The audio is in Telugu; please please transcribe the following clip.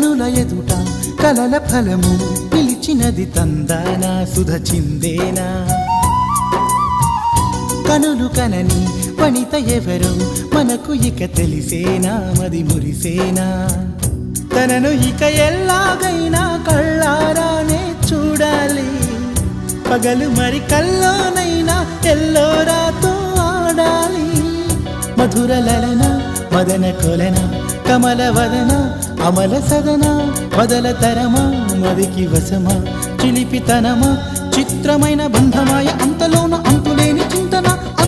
కనుల ఎదుట కలల ఫలము పిలిచినది తందానా సుధ చిందేనా కనులు కనని వనిత ఎవరు మనకు ఇక తెలిసేనా మది మురిసేనా తనను ఇక ఎల్లాగైనా కళ్ళారానే చూడాలి పగలు మరి కల్లోనైనా ఎల్లోరాతో ఆడాలి మధుర లలన మదన కొలన కమల వదన అమల సదన వదల తరమా మదికి వసమా చిలిపితనమా చిత్రమైన బంధమాయ అంతలోన అంతులేని